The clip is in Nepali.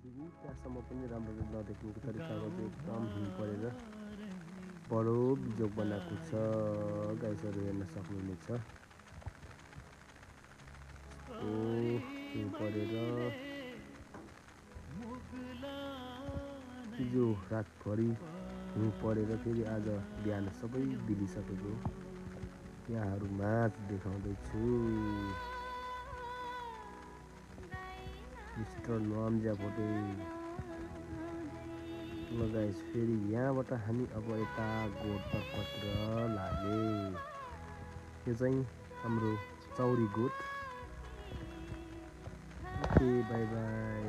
त्यहाँसम्म पनि राम्ररी नदेख्नुको तरिकाको चाहिँ एकदम हिउँ परेर बडो बिजोग बनाएको छ। गाइसहरू हेर्न सक्नुहुनेछ। हिउँ परेर हिजो रातभरि हिउँ परेर फेरि आज बिहान सबै बिलिसकेको यहाँहरूमाझ देखाउँदैछु। मिस्टर नम्जा भोटे ल गाइस, फेरि यहाँबाट हामी अब यता गोठतर्फ लागे। यो चाहिँ हाम्रो चौरी गोठ। Okay, by by.